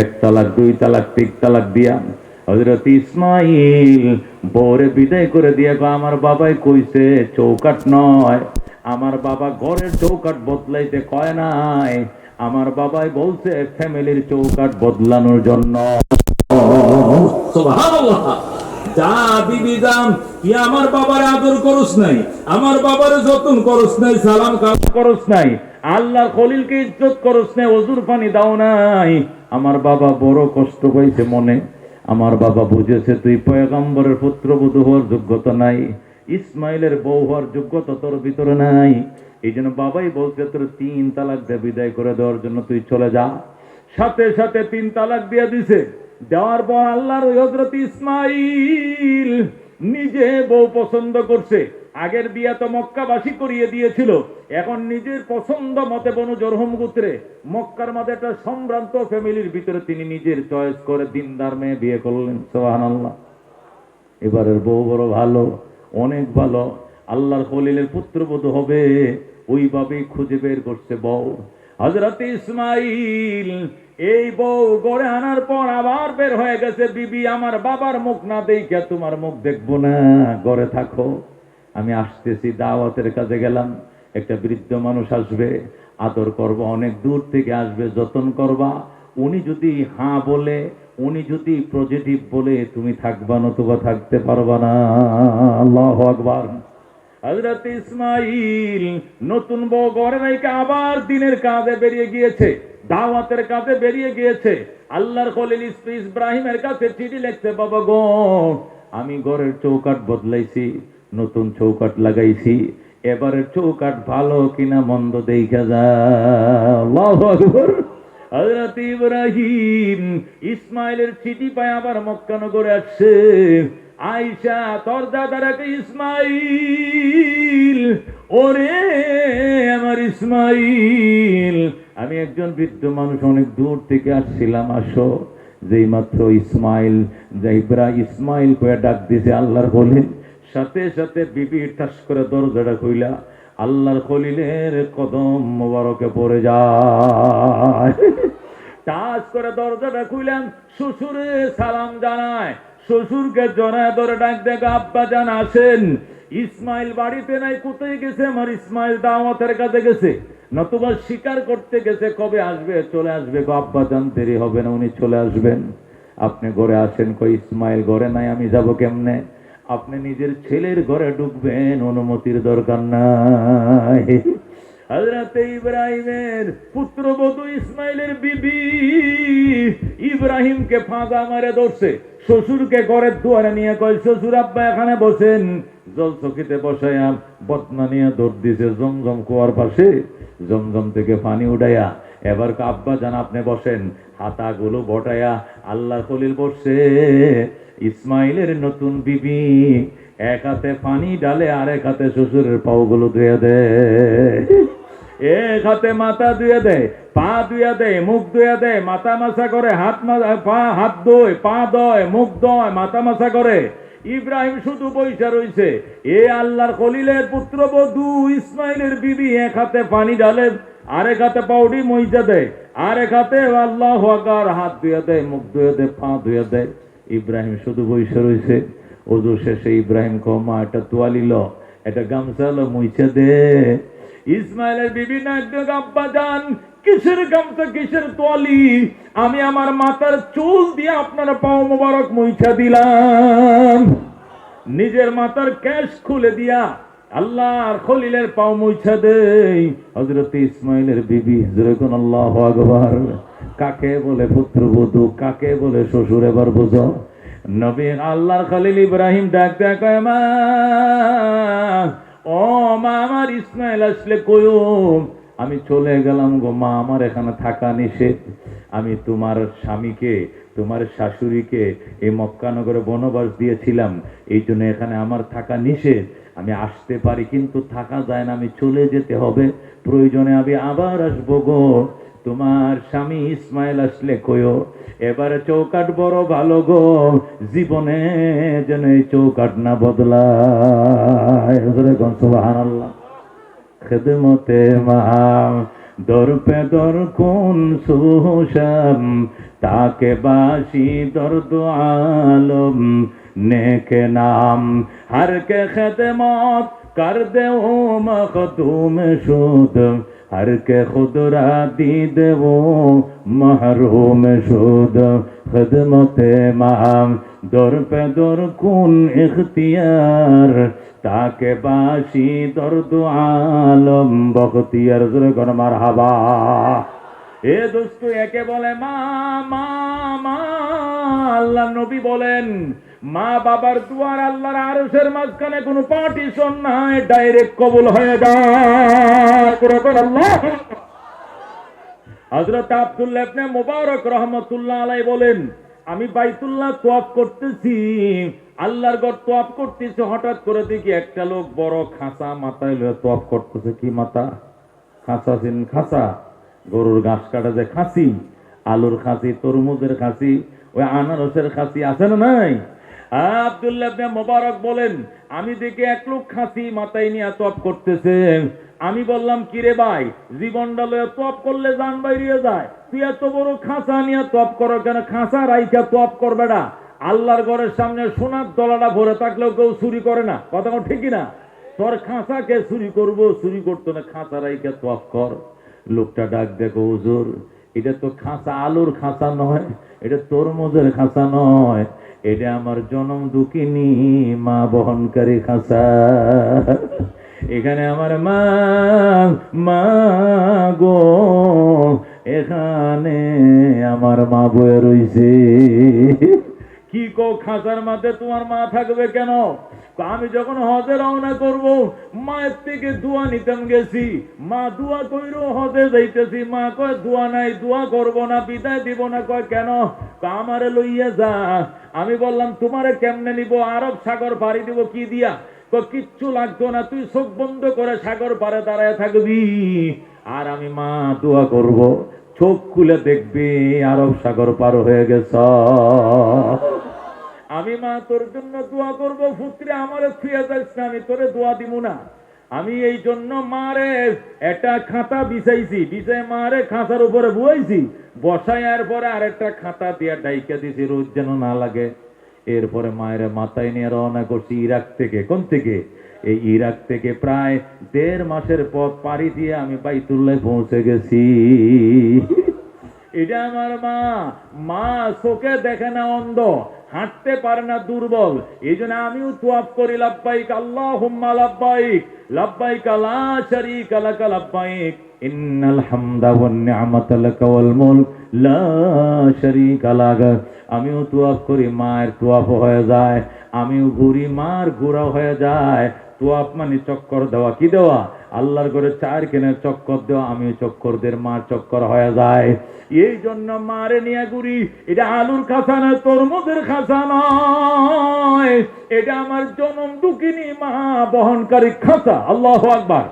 এক তালাক, দুই তালাক, তিন তালাক দিয়া হযরত ইসমাইল বউরে বিদায় করে দিয়া আমার বাবাই কইছে চৌকাট নয়, আমার বাবা ঘরের চৌকাট বদলাইতে কয় নাই, আমার বাবাই বলছে ফ্যামিলির চৌকাট বদলানোর জন্য। সুবহানাল্লাহ। যা বিবি যান, কি আমার বাবার আদর করস নাই, আমার বাবার যত্ন করস নাই, সালাম কালাম করস নাই, আল্লাহর খলিলকে ইজ্জত করস নাই, ওজুর পানি দাও নাই। আমার বাবা বড় কষ্ট পাইছে মনে। আমার বাবা বুঝেছে তুই পয়গম্বরের পুত্রবধূ হওয়ার যোগ্যতা নাই, ইসমাইলের বউ হওয়ার যোগ্যতা তোর ভিতরে নাই। এই জন্য বাবাই বলছে তোর তিন তালাক দিয়ে বিদায় করে দেওয়ার জন্য তুই চলে যা। সাথে সাথে তিন তালাক দিয়ে দিছে। দেওয়ার পর আল্লাহর হযরত ইসমাইল নিজে বউ পছন্দ করছে। আগের বিয়া তো মক্কাবাসী করিয়ে দিয়েছিল, এখন নিজের পছন্দ মতে বনু জরহুম গোত্রে মক্কার মধ্যে একটা সম্ভ্রান্ত ফ্যামিলির ভিতরে তিনি নিজের চয়েস করে দিনদার মেয়ে বিয়ে করলেন। সুবহানাল্লাহ। এবারের বউ বড় ভালো, অনেক ভালো, আল্লাহর খলিলের পুত্রবধূ হবে, ওইভাবেই খুঁজে বের করছে বউ। হযরত ইসমাইল এই বউ গড়ে আনার পর আবার বের হয়ে গেছে, বিবি আমার বাবার মুখ না দেখে তোমার মুখ দেখবো না, ঘরে থাকো, আমি আসতেছি। দাওয়াতের কাজে গেলাম, একটা বৃদ্ধ মানুষ আসবে, আদর করবা, অনেক দূর থেকে আসবে, যতন করবা। উনি যদি হ্যাঁ বলে, উনি যদি পজিটিভ বলে তুমি থাকবা, নতুবা থাকতে পারবা না। আল্লাহু আকবার। হযরত ইসমাইল নতুন বউ ঘরে রেখে আবার দিনের কাজে বেরিয়ে গিয়েছে, দাওয়াতের কাজে বেরিয়ে গিয়েছে। আল্লাহর খলিল ইব্রাহিমের কাছে চিঠি লিখতে, বাবা গো আমি ঘরের চৌকাট বদলাইছি, নতুন চৌকাট লাগাইছি, এবারের চৌকাট ভালো কিনা মন্দ দেখা যায়। আল্লাহু আকবার। হযরত ইব্রাহিম ইসমাইলের চিঠি পায় আবার মক্কা নগরে আসছে। আয়েশা তোর দাদারাকে ইসমাইল, ওরে আমার ইসমাইল, আমি একজন বৃদ্ধ মানুষ, অনেক দূর থেকে আসছিলাম, আসো। যেই মাত্র ইসমাইল ইসমাইল কয়ে ডাক দিছে আল্লাহর খলিল, সাথে সাথে বিবি ঠাস করে দরজাটা খুইলা আল্লাহর খলিলের কদম মোবারকে পড়ে যায়। টাচ করে দরজাটা খুইলাম, শ্বশুরে সালাম জানায়, শ্বশুরকে জড়ায় ধরে ডাক দেখে আব্বা জান আসেন। ইসমাইল বাড়িতে নাই, কোথায় গেছে আমার ইসমাইল? দাওয়াতের কাছে গেছে, নতুবা শিকার করতে গেছে। কবে আসবে? চলে আসবে গো আব্বা জান, দেরি হবে না, উনি চলে আসবেন, আপনি ঘরে আসেন। কই ইসমাইল ঘরে নাই, আমি যাব কেমনে? আপনি নিজের ছেলের ঘরে ঢুকবেন, অনুমতির দরকার নাই। হযরত ইব্রাহিমের পুত্রবধূ ইসমাইলের বিবি ইব্রাহিমকে ফাঁদা মারে ধরছে, শ্বশুরকে ঘরের দুয়ারে নিয়ে কয় শ্বশুর আব্বা এখানে বসেন। জল চকিতে বসাইয়া বদনা নিয়ে দৌড় দিছে জমজম কুয়ার পাশে, জমজম থেকে পানি উঠাইয়া এবার আব্বা জান আপনি বসেন, হাতাগুলো বটাইয়া আল্লাহ খলিল বসছে। ইসমাইলের নতুন বিবি এক হাতে পানি ডালে, আর এক হাতে শ্বশুরের পাওগুলো ধুয়ে দেয়, এক হাতে মাথা ধুয়ে দেয়, পা ধুয়ে দেয়, মুখ ধুয়ে দেয়, মাথা মাসা করে, হাত ধোয়, পা ধোয়, মুখ ধোয়, মাথা মাসা করে। ইব্রাহিম শুধু বইসা রইছে। এ আল্লাহর খলিলের পুত্রবধূ ইসমাইলের বিবি এক হাতে পানি ঢালে, আরেক হাতে পাউডি মইজা দেয়, আরেক হাতে আল্লাহু আকবার, হাত ধুয়ে দেয়, মুখ ধুয়ে দেয়, পা ধুয়ে দেয়। ইব্রাহিম শুধু বইসা রইছে। ওযু শেষে ইব্রাহিম কমা এটা তোয়ালিল, এটা গামছা লো, মুইছে দে। ইসমাইলের বিবি না একদম, আব্বা জান কিসের গামছা, কিসের তোয়ালি? আমি আমার মাথার চুল দিয়ে আপনার পাও মোবারক মুইছা দিলাম। নিজের মাথার ক্যাশ খুলে দিয়া আল্লাহর খলিলের পাও মুইছা দেই। হযরত ইসমাইলের বিবি যেরকম আল্লাহু আকবার। কাকে বলে পুত্রবধূ, কাকে বলে শ্বশুর, এবার বুঝো। নবী আল্লাহর খলিল ইব্রাহিম ডাক ডাক, মা ও মা, আমার ইসমাইল আসলে কইও আমি চলে গেলাম গো মা, আমার এখানে থাকা নিষেধ। আমি তোমার স্বামীকে, তোমার শাশুড়িকে এই মক্কানগরে বনবাস দিয়েছিলাম, এই জন্য এখানে আমার থাকা নিষেধ। আমি আসতে পারি কিন্তু থাকা যায় না, আমি চলে যেতে হবে, প্রয়োজনে আমি আবার আসবো গো। তোমার স্বামী ইসমাইল আসলে কইও এবারে চৌকাট বড় ভালো গো, জীবনে যেন এই চৌকাট না বদলায়। সুবহানাল্লাহ। খেদমতে মা দর পে দর কোন সুশাম, তাকে বাসি দর্দ আলম নেকে নাম हर के खिदमत कर दे वो मखदूम शुद हर के खुदरा दीद वो महरूम शुद खिदमत माम दर पे दर कुन इख्तियार ताके बाशी दर्द आलम बख्तियार जुर्गन मरहबा এ দোস্ত একে বলে মা মা মা আল্লাহ নবী বলেন মা বাবার দুয়ার আল্লাহর আরশের মাঝখানে কোনো পার্টিশন নাই ডাইরেক্ট কবুল হয়ে যায় করে আল্লাহ হযরত আব্দুল্লাহ ইবনে মুবারক রাহমাতুল্লাহ আলাইহি বলেন আমি বাইতুল্লাহ তওয়াফ করতেছি আল্লাহর ঘর তওয়াফ করতেছি হঠাৎ করে দেখি একটা লোক বড় খাঁচা মাথায় লয়ে তওয়াফ করতেছে কি মাথা খাঁচা চিন খাঁচা গরুর ঘাস কাটা যে খাসি আলুর খাসি তরমুজের খাসি ওই আনারসের খাসি আছে না নাই আব্দুল্লাহ ইবনে মুবারক বলেন আমি দেখি এক লোক খাসি মাথায় নিয়ে তওয়াফ করতেছে আমি বললাম কি রে ভাই জীবনটা লয়ে তওয়াফ করলে জান বাইরিয়ে যায় তুই এত বড় খাঁচা নিয়ে তওয়াফ করো কেন খাঁচা রাইখা তওয়াফ করবে না আল্লাহর ঘরের সামনে সোনার দলাটা ভরে থাকলেও কেউ চুরি করে না কথা ঠিক না তোর খাঁচাকে চুরি করবো চুরি করতো না খাঁচা রাইখা তওয়াফ কর লোকটা ডাক দেখো হুজুর এটা তো খাঁচা আলুর খাঁচা নয় এটা তরমুজের খাঁচা নয় এটা আমার জনম দুঃখিনী মা বহনকারী খাঁচা এখানে আমার মা মা গো এখানে আমার মা বয়ে রইছে কি কো খাঁচার মাঝে তোমার মা থাকবে কেন আমি যখন হজে রওনা করব মায়ের থেকে দোয়া নিতাম গেছি মা দোয়া কইরো হজে যাইতেছি মা কয় দোয়া নাই দোয়া করব না বিদায় দিব না কয় কেন আমারে লইয়া যা আমি বললাম তোমারে কেমনে নিব আরব সাগর পাড়ি দিব কি দিয়া কয় কিচ্ছু লাগতো না তুই চোখ বন্ধ করে সাগর পাড়ে দাঁড়ায় থাকবি আর আমি মা দোয়া করব চোখ খুলে দেখবি আরব সাগর পার হয়ে গেছ আমি মা তোর জন্য দোয়া করব পুত্রে আমারে ছুঁয়ে যাস না আমি তোরে দোয়া দিব না আমি এই জন্য মারে একটা খাতা বিছাইছি বিছাই মারে খাঁচার উপরে বুয়াইছি বসাইয়ার পরে আরেকটা খাতা দিয়ে ডাইকা দিছি রোজ যেন না লাগে এরপরে মায়ের মাথায় নিয়ে রওনা করছি ইরাক থেকে কোন থেকে এই ইরাক থেকে প্রায় 1.5 মাসের পথ পাড়ি দিয়ে আমি বাইতুল্লাহ পৌঁছে গেছি এটা আমার মা মা চোখে দেখে না অন্ধ হাঁটতে পারে না দুর্বল এই জন্য আমিও তোয়াফ করি লাব্বাইক আল্লাহুম্মা লাব্বাইক লাব্বাইক লা শারীকা লাকা লাব্বাইক ইন্নাল হামদা ওয়ান নি'মাতা লাকা ওয়াল মুলক লা শারীকা লাক আমিও তোয়াফ করি মায়ের তোয়াফ হয়ে যায় আমিও ঘুরি মার ঘোরা হয়ে যায় তোয়াফ মানে চক্কর দেওয়া কি দেওয়া আল্লাহর ঘরে চার কেনে চক্কর দেওয়া আমিও চক্কর দের মার চক্কর হয়ে যায় এই জন্য মারে নিয়ে ঘুরি এটা আলুর খাঁচা নয় তরমুজের খাঁচা নয় এটা আমার জনম দুঃখিনী মা বহনকারী খাঁচা আল্লাহু আকবার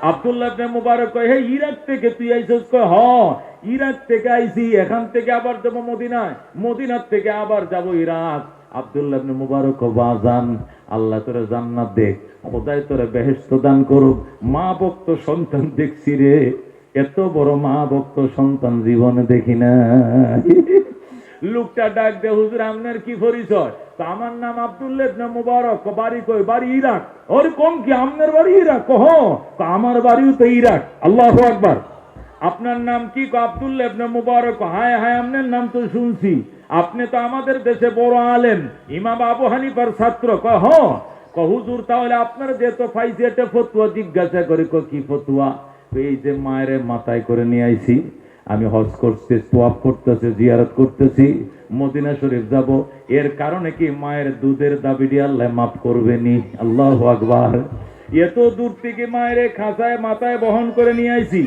আব্দুল্লাহ ইবনে মুবারক কয় হে ইরাক থেকে তুই আইছিস কয় হ্যাঁ ইরাক থেকে আইছি এখান থেকে আবার যাব মদিনায় মদিনার থেকে আবার যাব ইরাক আব্দুল্লাহ ইবনে মুবারক বাজান আল্লাহ তোরে জান্নাত দেখ খোদাই তোরে বেহেশত দান করুক মা ভক্ত সন্তান দেখছি রে এত বড় মা ভক্ত সন্তান জীবনে দেখি না লোকটা ডাক দে হুজুর আপনার কি পরিচয় তো আমার নাম আব্দুল্লাহ ইবনে মুবারক বাড়ি কই বাড়ি ইরাক ওরে কোন কি আপনার বাড়ি ইরাক কহ তো আমার বাড়িও তো ইরাক আল্লাহু আকবার আপনার নাম কি আব্দুল্লাহ ইবনে মুবারক হায় হায় আপনার নাম তো শুনছি আপনি তো আমাদের দেশে বড় আলেম ইমাম আবু হানিফার ছাত্র কহ হুজুর তাহলে আপনার যে তো পাইছে এটা ফতোয়া জিজ্ঞাসা করে কি ফতোয়া এই যে মায়ের মাথায় করে নিয়ে আইছি আমি হজ করতে তোয়াফ করতেছি জিয়ারত করতেছি মদিনা শরীফ যাব এর কারণে কি মায়ের দুধের দাবিটি আল্লাহ মাফ করবেনি আল্লাহু আকবার এত দূর থেকে মায়ের খাঁচায় মাথায় বহন করে নিয়ে আইছি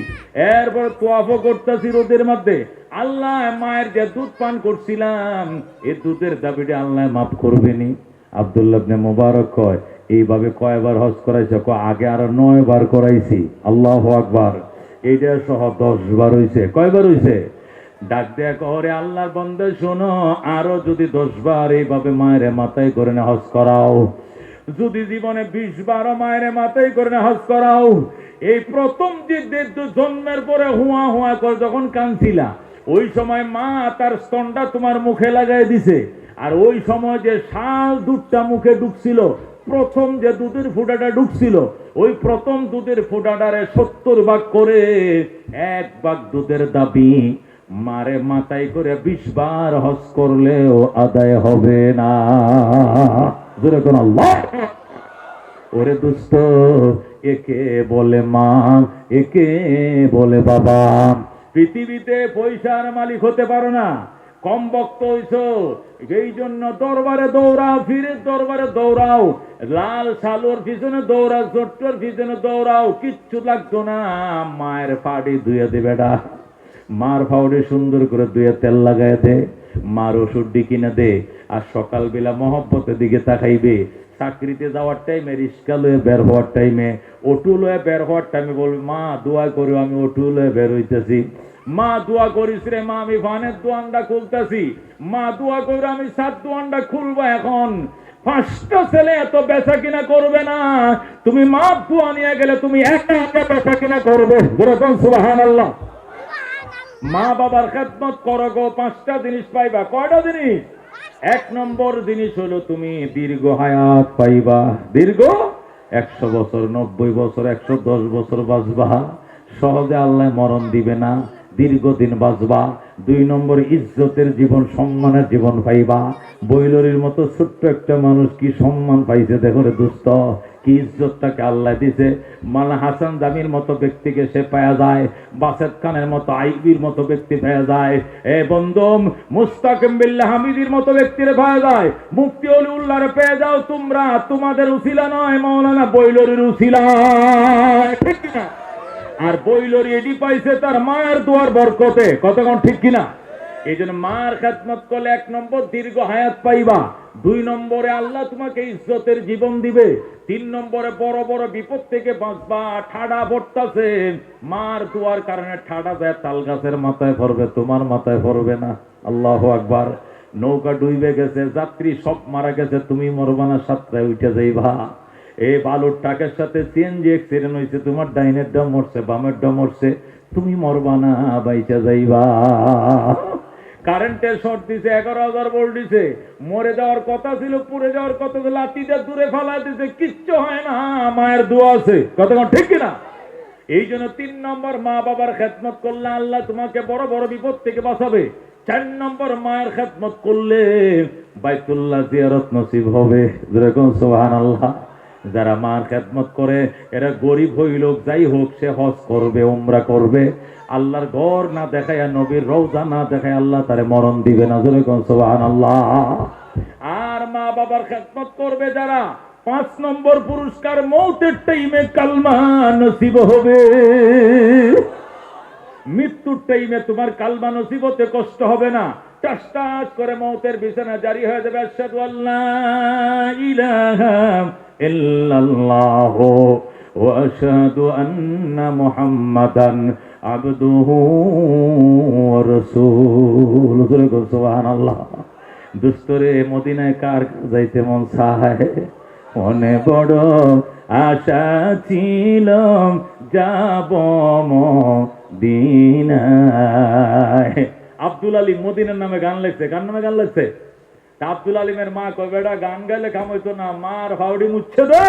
এরপর তোয়াফও করতেছি রোদের মধ্যে আল্লাহ মায়ের যে দুধ পান করছিলাম এই দুধের দাবিটি আল্লাহ মাফ করবেনি আব্দুল্লাহ ইবনে মুবারক কয় এইভাবে কয়বার হজ করাইছে আগে আরো 9 বার করাইছি আল্লাহু আকবার এইটা সহ 10 বার হইছে কয়বার হইছে ডাক দেয়া কহরে আল্লাহর বান্দা শোনো আরো যদি 10 বার এইভাবে মায়ের মাথায় করে না হজ করাও যদি জীবনে 20 বার মায়ের মাথায় করে না হজ করাও এই প্রথম যে জন্মের পরে হুয়া হুয়া করে যখন কাঁদছিলা ওই সময় মা তার স্তনটা তোমার মুখে লাগাই দিছে, আর ওই সময় যে শাল দুধটা মুখে ঢুকছিল, প্রথম যে দুধের ফুটাটা ঢুকছিল, ওই প্রথম দুধের ফুটাটারে 70 ভাগ করে 1 ভাগ দুধের দাবি মারে মাথায় করে 20 বার হজ করলেও আদায় হবে না। জোরে কোন আল্লাহ। ওরে দুস্থ, একে বলে মা, একে বলে বাবা। পৃথিবীতে পয়সার মালিক হতে পারো না, কম বক্ত হইছো, এই জন্য দরবারে দৌড়াও, ফিরে দরবারে দৌড়াও, লাল সালুর পিছনে দৌড়াও, চট্টর পিছনে দৌড়াও, কিচ্ছু লাগতো না। মায়ের পাড়ি ধুয়ে দে বেটা, মার ফাউডে সুন্দর করে ধুয়ে তেল লাগাই দে, মার ওষুধ কিনে দে, আর সকালবেলা মহব্বতের দিকে তাকাইবে। চাকরিতে যাওয়ার টাইমে, রিক্সা লয়ে বের হওয়ার টাইমে, অটো লয়ে বের হওয়ার টাইমে বলবি, মা দোয়া করো, আমি অটো লয়ে বের হইতেছি। মা দোয়া করিস রে মা, আমি ভানের দোয়ানটা খুলতেছি। মা দোয়া করো, আমি 7 দোয়ানটা খুলবো। এখন 5টা ছেলে এত বেচা কিনা করবে না, তুমি মা দোয়া নিয়ে গেলে তুমি একা একা বেচা কিনা করবে। যেরকম সুবহানাল্লাহ। মা বাবার খেদমত করো গো, 5টা জিনিস পাইবা। কয়টা জিনিস? 1 নম্বর জিনিস হলো তুমি দীর্ঘ হায়াত পাইবা। দীর্ঘ 100 বছর, 90 বছর, 110 বছর বাঁচবা। সহজে আল্লাহ মরণ দিবে না, দীর্ঘদিন বাঁচবা। 2 নম্বর ইজ্জতের জীবন, সম্মানের জীবন পাইবা। বৈলরির মতো ছোট্ট একটা মানুষ কি সম্মান পাইছে দেখো রে দুস্থ, কি ইজ্জতটাকে আল্লাহ দিছে। মাওলানা হাসান জামির মতো ব্যক্তিকে সে পাওয়া যায়, বাসেদ খানের মতো, আইবির মতো ব্যক্তি পাওয়া যায়, এ বন্ধম মুস্তাকিম বিল্লাহ হামিদির মতো ব্যক্তিরে পাওয়া যায়, মুফতি ওলিউল্লাহরে পেয়ে যাও তোমরা। তোমাদের উসিলা নয়, মাওলানা বৈলরির উসিলা, ঠিক কিনা? আর বৈলরি এটি পাইছে তার মায়ের দোয়ার বরকতে। কতক্ষণ ঠিক কিনা? এই জন্য মার খেদমত করলে 1 নম্বর দীর্ঘ হায়াত পাইবা। 2 নম্বরে আল্লাহ তোমাকে ইজ্জতের জীবন দিবে। 3 নম্বরে বড় বড় বিপদ থেকে বাঁচবা। ঠাডা পড়তাছে, মার দোয়ার কারণে ঠাডা যায় তাল গাছের মাথায় পড়বে, তোমার মাথায় পড়বে না। আল্লাহু আকবার। নৌকা ডুবে গেছে, যাত্রী সব মারা গেছে, তুমি মরবা না, সাতটায় উঠে যাইবা। এই বালুর টাকের সাথে সিএনজি অ্যাক্সিডেন্ট হয়েছে, তোমার ডাইনের ডাম মরছে, বামের ডাম মরছে, তুমি মরবা না, বাইচা যাইবা। কারেন্টের শর্ট দিছে, 11,000 ভোল্ট দিছে, মরে যাওয়ার কথা ছিল, পুড়ে যাওয়ার কথা ছিল, লাঠিটা দূরে ফালা দিছে, কিচ্ছু হয় না, মায়ের দোয়া আছে। কতক্ষণ ঠিক কিনা? এই জন্য 3 নম্বর মা বাবার খেদমত করলে আল্লাহ তোমাকে বড় বড় বিপদ থেকে বাঁচাবে। 4 নম্বর মায়ের খেদমত করলে বাইতুল্লাহ জিয়ারত নসিব হবে। যেরকম সুবহানাল্লাহ। যারা মার খেদমত করে, এরা গরিব হইল যাই হোক, সে হজ করবে, উমরা করবে, আল্লাহর ঘর না দেখায়, নবীর রওজা না দেখায় আল্লাহ তারে মরণ দিবে না। যেরকম সুবহানাল্লাহ। আর মা বাবার খেদমত করবে যারা, 5 নম্বর পুরস্কার, মৌতের টাইমে কালমা নসিব হবে। মৃত্যুর টাইমে তোমার কালমা নসিব হতে কষ্ট হবে না, টাস টাস করে মৌতের বিছানা জারি হয়ে যাবে। আশহাদু আল্লা ইলাহা ইল্লাল্লাহু ওয়া আশহাদু আন্না মুহাম্মাদান আবদুহু ওয়া রাসূলুহু। সুবহানাল্লাহ। দুস্তরে মদিনায় কার যাইতে মন চায়? মনে বড় আশা ছিল যাব মদিনায়। আব্দুল আলী মদিনার নামে গান লিখছে। কার নামে গান লিখছে? আব্দুল আলিমের মা কয়, বেটা গান গাইলে কাম হইতো না, মার ফাউডি মুচ্ছে দে।